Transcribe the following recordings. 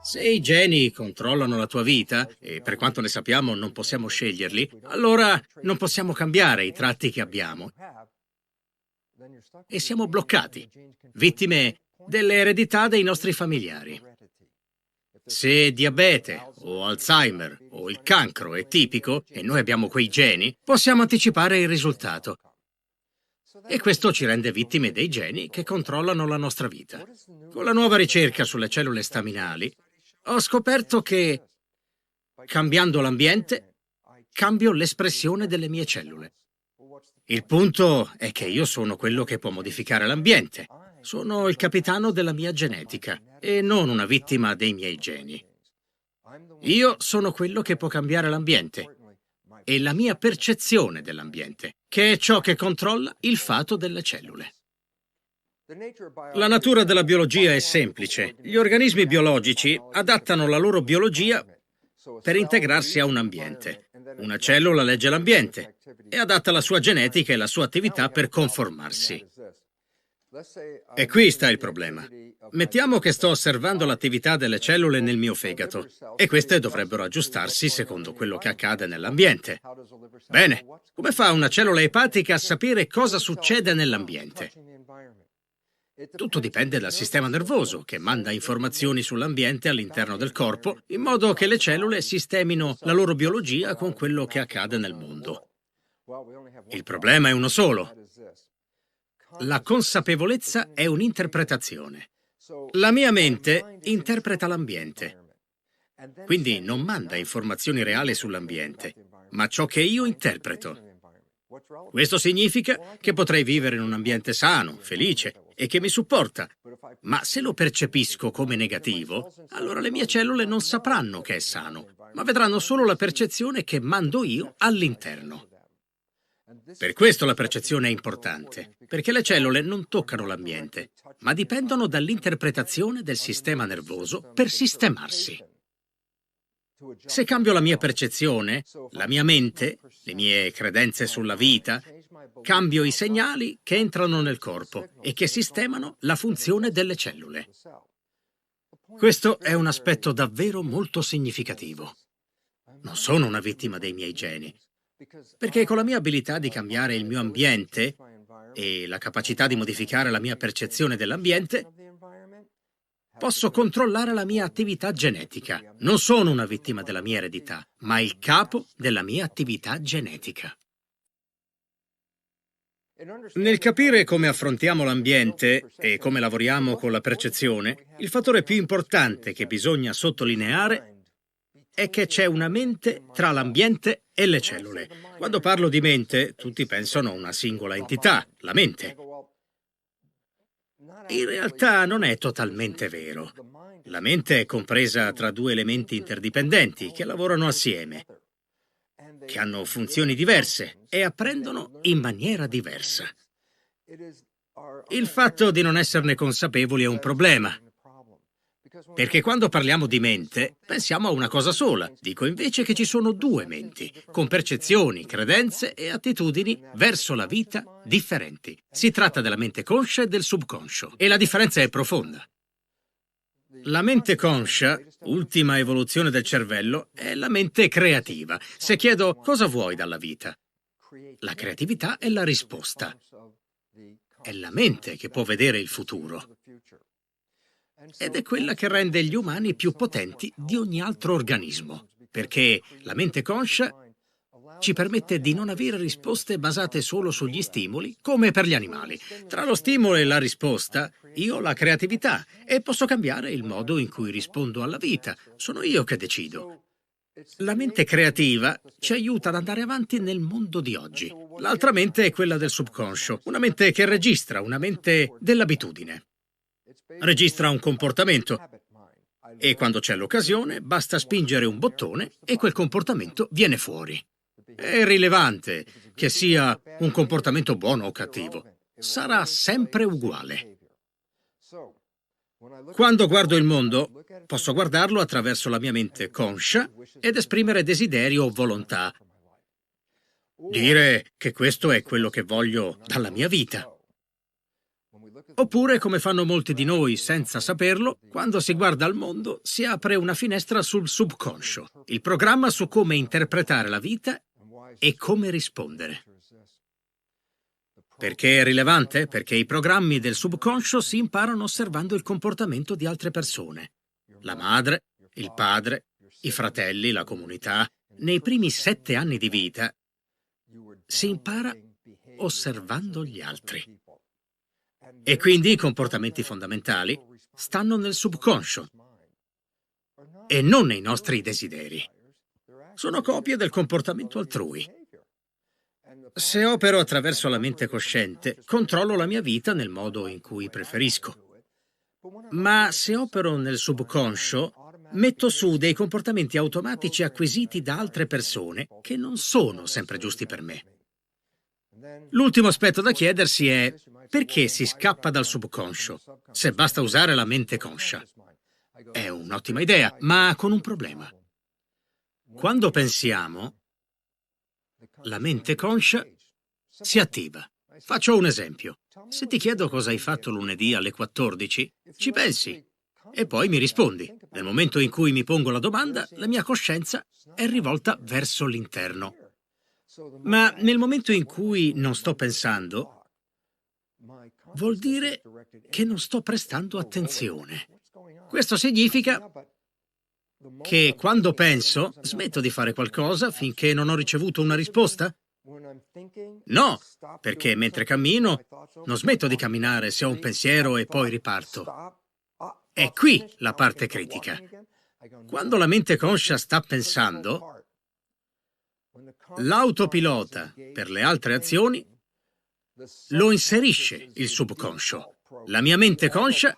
Se i geni controllano la tua vita, e per quanto ne sappiamo non possiamo sceglierli, allora non possiamo cambiare i tratti che abbiamo e siamo bloccati, vittime delle eredità dei nostri familiari. Se diabete o Alzheimer o il cancro è tipico e noi abbiamo quei geni, possiamo anticipare il risultato. E questo ci rende vittime dei geni che controllano la nostra vita. Con la nuova ricerca sulle cellule staminali, ho scoperto che, cambiando l'ambiente, cambio l'espressione delle mie cellule. Il punto è che io sono quello che può modificare l'ambiente. Sono il capitano della mia genetica e non una vittima dei miei geni. Io sono quello che può cambiare l'ambiente e la mia percezione dell'ambiente, che è ciò che controlla il fato delle cellule. La natura della biologia è semplice. Gli organismi biologici adattano la loro biologia per integrarsi a un ambiente. Una cellula legge l'ambiente e adatta la sua genetica e la sua attività per conformarsi. E qui sta il problema. Mettiamo che sto osservando l'attività delle cellule nel mio fegato e queste dovrebbero aggiustarsi secondo quello che accade nell'ambiente. Bene, come fa una cellula epatica a sapere cosa succede nell'ambiente? Tutto dipende dal sistema nervoso, che manda informazioni sull'ambiente all'interno del corpo, in modo che le cellule sistemino la loro biologia con quello che accade nel mondo. Il problema è uno solo. La consapevolezza è un'interpretazione. La mia mente interpreta l'ambiente, quindi non manda informazioni reali sull'ambiente, ma ciò che io interpreto. Questo significa che potrei vivere in un ambiente sano, felice e che mi supporta, ma se lo percepisco come negativo, allora le mie cellule non sapranno che è sano, ma vedranno solo la percezione che mando io all'interno. Per questo la percezione è importante, perché le cellule non toccano l'ambiente, ma dipendono dall'interpretazione del sistema nervoso per sistemarsi. Se cambio la mia percezione, la mia mente, le mie credenze sulla vita, cambio i segnali che entrano nel corpo e che sistemano la funzione delle cellule. Questo è un aspetto davvero molto significativo. Non sono una vittima dei miei geni, perché con la mia abilità di cambiare il mio ambiente e la capacità di modificare la mia percezione dell'ambiente, posso controllare la mia attività genetica. Non sono una vittima della mia eredità, ma il capo della mia attività genetica. Nel capire come affrontiamo l'ambiente e come lavoriamo con la percezione, il fattore più importante che bisogna sottolineare è che c'è una mente tra l'ambiente e le cellule. Quando parlo di mente, tutti pensano a una singola entità, la mente. In realtà non è totalmente vero. La mente è compresa tra due elementi interdipendenti che lavorano assieme, che hanno funzioni diverse e apprendono in maniera diversa. Il fatto di non esserne consapevoli è un problema, perché quando parliamo di mente pensiamo a una cosa sola. Dico invece che ci sono due menti, con percezioni, credenze e attitudini verso la vita differenti. Si tratta della mente conscia e del subconscio, e la differenza è profonda. La mente conscia, ultima evoluzione del cervello, è la mente creativa. Se chiedo cosa vuoi dalla vita, la creatività è la risposta. È la mente che può vedere il futuro. Ed è quella che rende gli umani più potenti di ogni altro organismo, perché la mente conscia ci permette di non avere risposte basate solo sugli stimoli, come per gli animali. Tra lo stimolo e la risposta, io ho la creatività e posso cambiare il modo in cui rispondo alla vita. Sono io che decido. La mente creativa ci aiuta ad andare avanti nel mondo di oggi. L'altra mente è quella del subconscio, una mente che registra, una mente dell'abitudine. Registra un comportamento e quando c'è l'occasione basta spingere un bottone e quel comportamento viene fuori. È rilevante che sia un comportamento buono o cattivo, sarà sempre uguale. Quando guardo il mondo, posso guardarlo attraverso la mia mente conscia ed esprimere desideri o volontà. Dire che questo è quello che voglio dalla mia vita. Oppure, come fanno molti di noi senza saperlo, quando si guarda al mondo si apre una finestra sul subconscio, il programma su come interpretare la vita e come rispondere. Perché è rilevante? Perché i programmi del subconscio si imparano osservando il comportamento di altre persone. La madre, il padre, i fratelli, la comunità. Nei primi 7 anni di vita si impara osservando gli altri. E quindi i comportamenti fondamentali stanno nel subconscio e non nei nostri desideri. Sono copie del comportamento altrui. Se opero attraverso la mente cosciente, controllo la mia vita nel modo in cui preferisco. Ma se opero nel subconscio, metto su dei comportamenti automatici acquisiti da altre persone che non sono sempre giusti per me. L'ultimo aspetto da chiedersi è: perché si scappa dal subconscio, se basta usare la mente conscia? È un'ottima idea, ma con un problema. Quando pensiamo, la mente conscia si attiva. Faccio un esempio. Se ti chiedo cosa hai fatto lunedì alle 14, ci pensi e poi mi rispondi. Nel momento in cui mi pongo la domanda, la mia coscienza è rivolta verso l'interno. Ma nel momento in cui non sto pensando, vuol dire che non sto prestando attenzione. Questo significa che quando penso, smetto di fare qualcosa finché non ho ricevuto una risposta? No, perché mentre cammino non smetto di camminare se ho un pensiero e poi riparto. È qui la parte critica. Quando la mente conscia sta pensando, l'autopilota per le altre azioni lo inserisce il subconscio. La mia mente conscia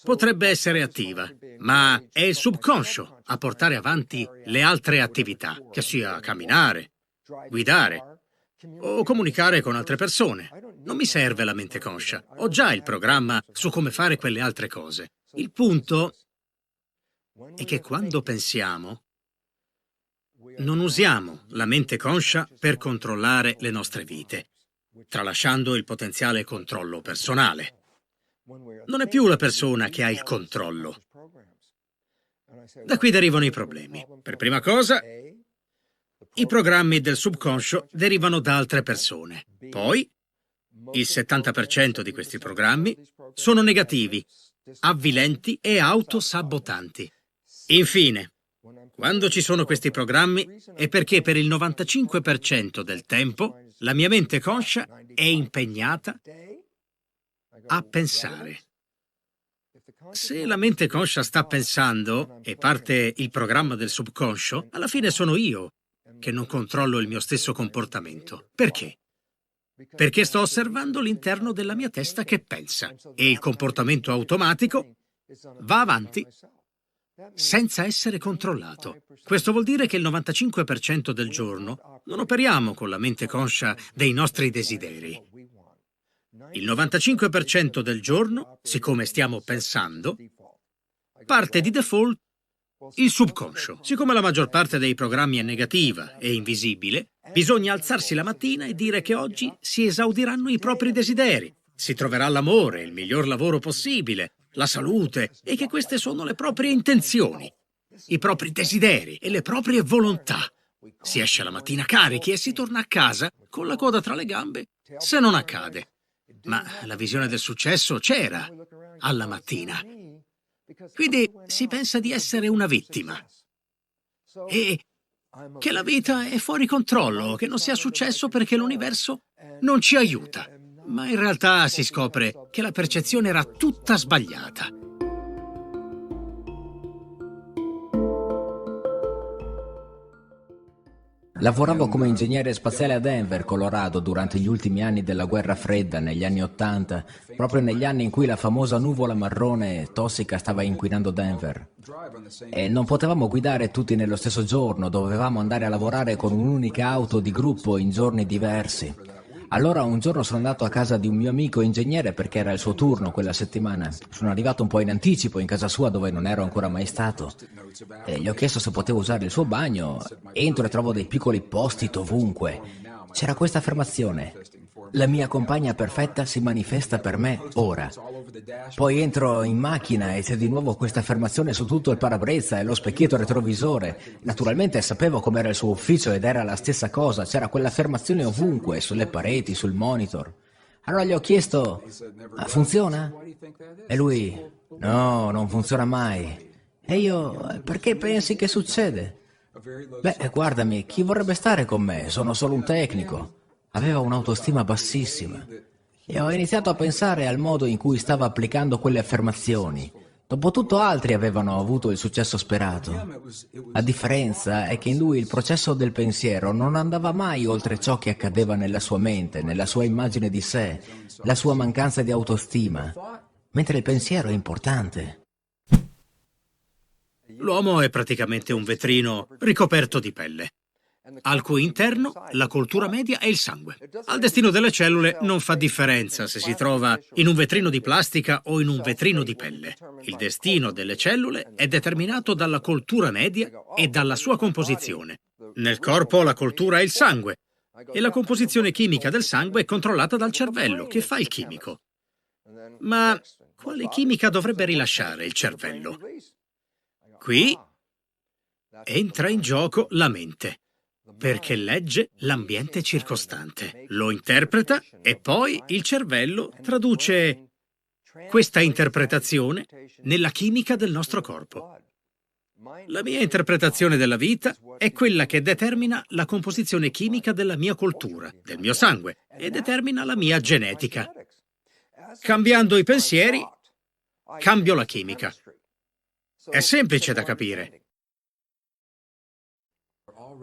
potrebbe essere attiva, ma è il subconscio a portare avanti le altre attività, che sia camminare, guidare o comunicare con altre persone. Non mi serve la mente conscia, ho già il programma su come fare quelle altre cose. Il punto è che quando pensiamo, non usiamo la mente conscia per controllare le nostre vite, tralasciando il potenziale controllo personale. Non è più la persona che ha il controllo. Da qui derivano i problemi. Per prima cosa, i programmi del subconscio derivano da altre persone. Poi, il 70% di questi programmi sono negativi, avvilenti e autosabotanti. Infine, quando ci sono questi programmi è perché per il 95% del tempo la mia mente conscia è impegnata a pensare. Se la mente conscia sta pensando e parte il programma del subconscio, alla fine sono io che non controllo il mio stesso comportamento. Perché? Perché sto osservando l'interno della mia testa che pensa e il comportamento automatico va avanti senza essere controllato. Questo vuol dire che il 95% del giorno non operiamo con la mente conscia dei nostri desideri. Il 95% del giorno, siccome stiamo pensando, parte di default il subconscio. Siccome la maggior parte dei programmi è negativa e invisibile, bisogna alzarsi la mattina e dire che oggi si esaudiranno i propri desideri, si troverà l'amore, il miglior lavoro possibile, la salute e che queste sono le proprie intenzioni, i propri desideri e le proprie volontà. Si esce la mattina carichi e si torna a casa con la coda tra le gambe se non accade. Ma la visione del successo c'era alla mattina. Quindi si pensa di essere una vittima e che la vita è fuori controllo, che non sia successo perché l'universo non ci aiuta. Ma in realtà si scopre che la percezione era tutta sbagliata. Lavoravo come ingegnere spaziale a Denver, Colorado, durante gli ultimi anni della guerra fredda, negli anni '80, proprio negli anni in cui la famosa nuvola marrone tossica stava inquinando Denver. E non potevamo guidare tutti nello stesso giorno, dovevamo andare a lavorare con un'unica auto di gruppo in giorni diversi. Allora un giorno sono andato a casa di un mio amico ingegnere perché era il suo turno quella settimana. Sono arrivato un po' in anticipo in casa sua dove non ero ancora mai stato e gli ho chiesto se potevo usare il suo bagno. Entro e trovo dei piccoli post-it ovunque. C'era questa affermazione: La mia compagna perfetta si manifesta per me ora. Poi entro in macchina e c'è di nuovo questa affermazione su tutto il parabrezza e lo specchietto retrovisore. Naturalmente sapevo com'era il suo ufficio ed era la stessa cosa, c'era quell'affermazione ovunque, sulle pareti, sul monitor. Allora gli ho chiesto, funziona? E lui, no, non funziona mai. E io, perché pensi che succede? Beh, guardami, chi vorrebbe stare con me? Sono solo un tecnico. Aveva un'autostima bassissima. E ho iniziato a pensare al modo in cui stava applicando quelle affermazioni. Dopotutto altri avevano avuto il successo sperato. La differenza è che in lui il processo del pensiero non andava mai oltre ciò che accadeva nella sua mente, nella sua immagine di sé, la sua mancanza di autostima, mentre il pensiero è importante. L'uomo è praticamente un vetrino ricoperto di pelle, al cui interno la cultura media è il sangue. Al destino delle cellule non fa differenza se si trova in un vetrino di plastica o in un vetrino di pelle. Il destino delle cellule è determinato dalla cultura media e dalla sua composizione. Nel corpo la cultura è il sangue e la composizione chimica del sangue è controllata dal cervello, che fa il chimico. Ma quale chimica dovrebbe rilasciare il cervello? Qui entra in gioco la mente, perché legge l'ambiente circostante, lo interpreta e poi il cervello traduce questa interpretazione nella chimica del nostro corpo. La mia interpretazione della vita è quella che determina la composizione chimica della mia cultura, del mio sangue, e determina la mia genetica. Cambiando i pensieri, cambio la chimica. È semplice da capire.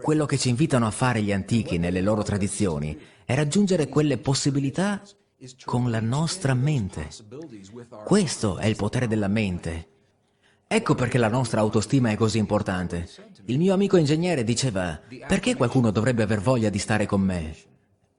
Quello che ci invitano a fare gli antichi nelle loro tradizioni è raggiungere quelle possibilità con la nostra mente. Questo è il potere della mente. Ecco perché la nostra autostima è così importante. Il mio amico ingegnere diceva, perché qualcuno dovrebbe aver voglia di stare con me?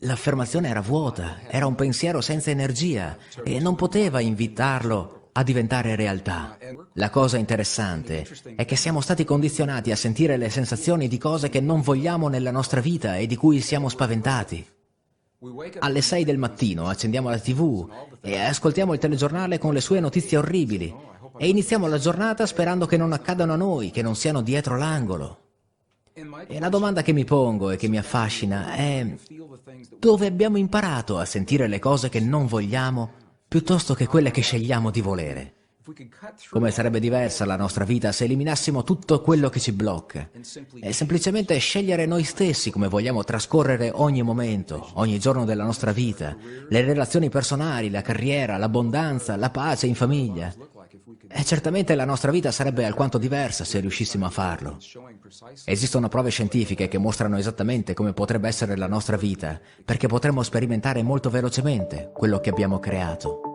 L'affermazione era vuota, era un pensiero senza energia e non poteva invitarlo a diventare realtà. La cosa interessante è che siamo stati condizionati a sentire le sensazioni di cose che non vogliamo nella nostra vita e di cui siamo spaventati. Alle 6 del mattino accendiamo la TV e ascoltiamo il telegiornale con le sue notizie orribili e iniziamo la giornata sperando che non accadano a noi, che non siano dietro l'angolo. E la domanda che mi pongo e che mi affascina è: dove abbiamo imparato a sentire le cose che non vogliamo piuttosto che quelle che scegliamo di volere? Come sarebbe diversa la nostra vita se eliminassimo tutto quello che ci blocca e semplicemente scegliere noi stessi come vogliamo trascorrere ogni momento, ogni giorno della nostra vita, le relazioni personali, la carriera, l'abbondanza, la pace in famiglia. E certamente la nostra vita sarebbe alquanto diversa se riuscissimo a farlo. Esistono prove scientifiche che mostrano esattamente come potrebbe essere la nostra vita, perché potremmo sperimentare molto velocemente quello che abbiamo creato.